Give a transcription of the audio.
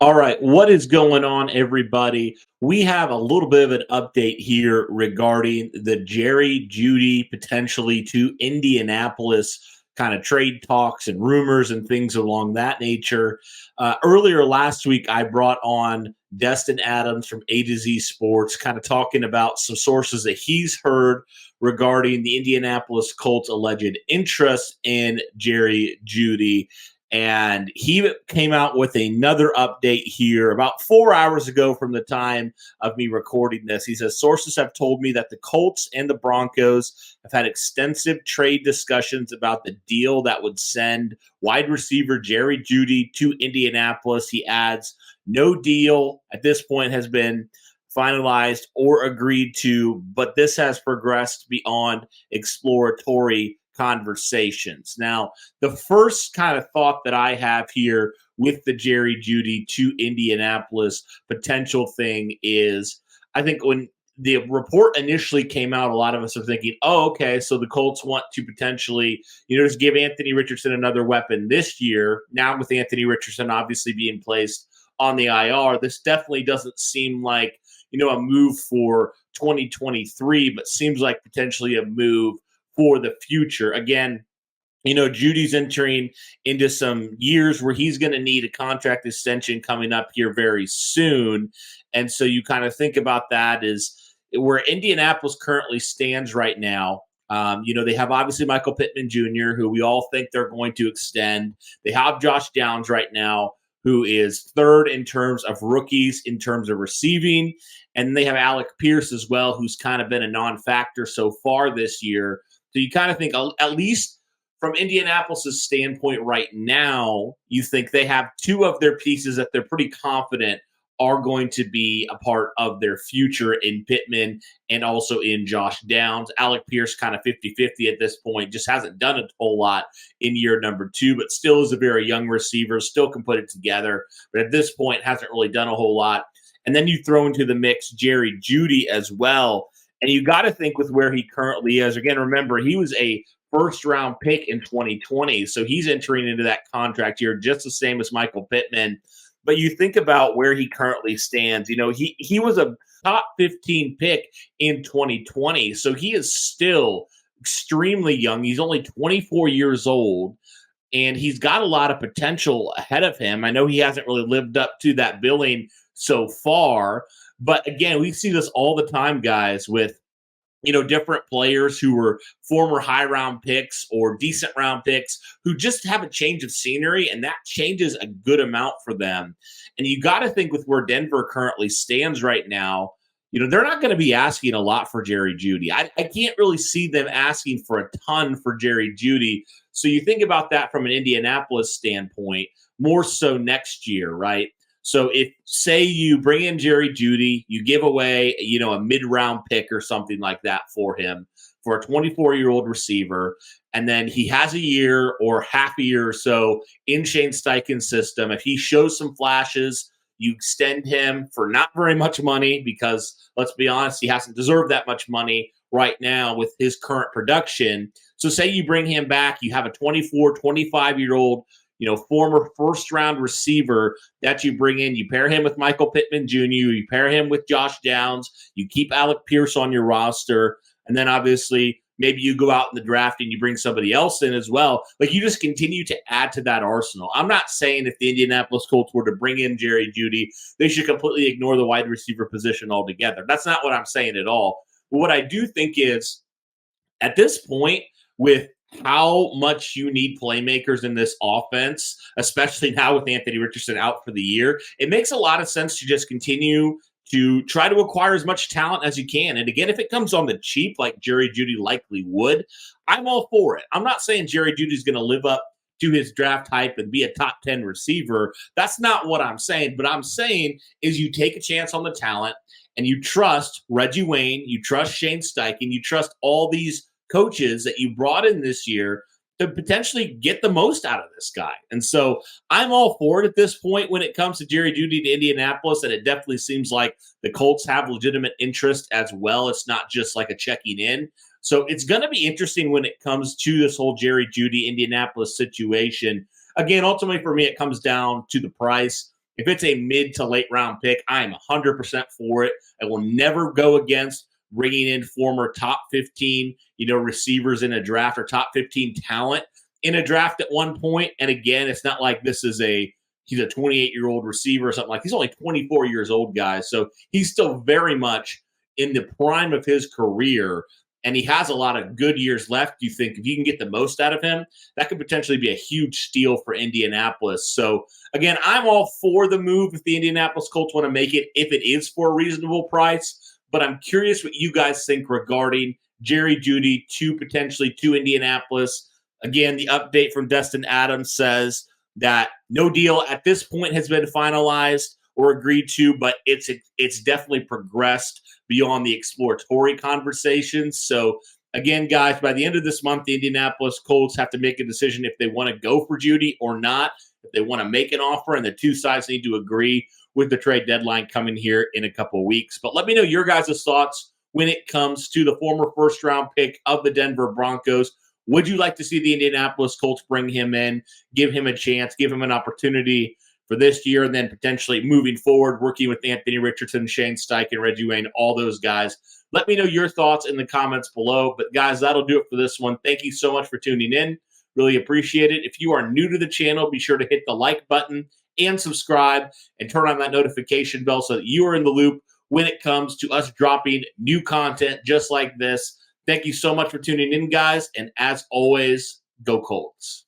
All right, what is going on, everybody? We have a little bit of an update here regarding the Jerry Jeudy potentially to Indianapolis kind of trade talks and rumors and things along that nature. Earlier last week, I brought on Destin Adams from A to Z Sports, kind of talking about some sources that he's heard regarding the Indianapolis Colts' alleged interest in Jerry Jeudy. And he came out with another update here about 4 hours ago from the time of me recording this. He says, sources have told me that the Colts and the Broncos have had extensive trade discussions about the deal that would send wide receiver Jerry Jeudy to Indianapolis. He adds, no deal at this point has been finalized or agreed to, but this has progressed beyond exploratory conversations. Now, the first kind of thought that I have here with the Jerry Jeudy to Indianapolis potential thing is I think when the report initially came out, a lot of us are thinking, oh, okay, so the Colts want to potentially, just give Anthony Richardson another weapon this year. Now, with Anthony Richardson obviously being placed on the IR, this definitely doesn't seem like, a move for 2023, but seems like potentially a move for the future. Again, Judy's entering into some years where he's going to need a contract extension coming up here very soon. And so you kind of think about that as where Indianapolis currently stands right now. They have obviously Michael Pittman Jr., who we all think they're going to extend. They have Josh Downs right now, who is third in terms of rookies, in terms of receiving. And they have Alec Pierce as well, who's kind of been a non-factor so far this year. So you kind of think, at least from Indianapolis' standpoint right now, you think they have two of their pieces that they're pretty confident are going to be a part of their future in Pittman and also in Josh Downs. Alec Pierce kind of 50-50 at this point, just hasn't done a whole lot in year number 2, but still is a very young receiver, still can put it together, but at this point hasn't really done a whole lot. And then you throw into the mix Jerry Jeudy as well. And you got to think with where he currently is. Again, remember, he was a first-round pick in 2020, so he's entering into that contract year just the same as Michael Pittman. But you think about where he currently stands. He was a top 15 pick in 2020, so he is still extremely young. He's only 24 years old, and he's got a lot of potential ahead of him. I know he hasn't really lived up to that billing so far, but again, we see this all the time, guys, with different players who were former high round picks or decent round picks who just have a change of scenery, and that changes a good amount for them. And you got to think with where Denver currently stands right now, they're not going to be asking a lot for Jerry Jeudy. I can't really see them asking for a ton for Jerry Jeudy. So you think about that from an Indianapolis standpoint, more so next year, right? So if, say, you bring in Jerry Jeudy, you give away, a mid-round pick or something like that for him, for a 24-year-old receiver, and then he has a year or half a year or so in Shane Steichen's system. If he shows some flashes, you extend him for not very much money because, let's be honest, he hasn't deserved that much money right now with his current production. So say you bring him back, you have a 24, 25-year-old former first-round receiver that you bring in. You pair him with Michael Pittman Jr., you pair him with Josh Downs, you keep Alec Pierce on your roster, and then obviously maybe you go out in the draft and you bring somebody else in as well. Like, you just continue to add to that arsenal. I'm not saying if the Indianapolis Colts were to bring in Jerry Jeudy, they should completely ignore the wide receiver position altogether. That's not what I'm saying at all. But what I do think is, at this point, with how much you need playmakers in this offense, especially now with Anthony Richardson out for the year, it makes a lot of sense to just continue to try to acquire as much talent as you can. And again, if it comes on the cheap, like Jerry Jeudy likely would, I'm all for it. I'm not saying Jerry Jeudy is going to live up to his draft hype and be a top 10 receiver. That's not what I'm saying. But I'm saying is you take a chance on the talent and you trust Reggie Wayne, you trust Shane Steichen, you trust all these coaches that you brought in this year to potentially get the most out of this guy. And so I'm all for it at this point when it comes to Jerry Jeudy to Indianapolis, and it definitely seems like the Colts have legitimate interest as well. It's not just like a checking in. So it's going to be interesting when it comes to this whole Jerry Jeudy Indianapolis situation. Again, ultimately for me, it comes down to the price. if it's a mid to late round pick, I am 100% for it. I will never go against bringing in former top 15, receivers in a draft or top 15 talent in a draft at one point. And again, it's not like he's a 28-year-old receiver or something. Like, he's only 24 years old, guys. So he's still very much in the prime of his career, and he has a lot of good years left. You think if you can get the most out of him, that could potentially be a huge steal for Indianapolis. So again, I'm all for the move if the Indianapolis Colts want to make it, if it is for a reasonable price. But I'm curious what you guys think regarding Jerry Jeudy potentially to Indianapolis. Again, the update from Destin Adams says that no deal at this point has been finalized or agreed to, but it's definitely progressed beyond the exploratory conversations. So again, guys, by the end of this month, the Indianapolis Colts have to make a decision if they want to go for Jeudy or not, if they want to make an offer, and the two sides need to agree with the trade deadline coming here in a couple of weeks. But let me know your guys' thoughts when it comes to the former first-round pick of the Denver Broncos. Would you like to see the Indianapolis Colts bring him in, give him a chance, give him an opportunity for this year, and then potentially moving forward, working with Anthony Richardson, Shane Steichen, Reggie Wayne, all those guys? Let me know your thoughts in the comments below. But guys, that'll do it for this one. Thank you so much for tuning in. Really appreciate it. If you are new to the channel, be sure to hit the like button and subscribe and turn on that notification bell so that you are in the loop when it comes to us dropping new content just like this. Thank you so much for tuning in, guys. And as always, go Colts.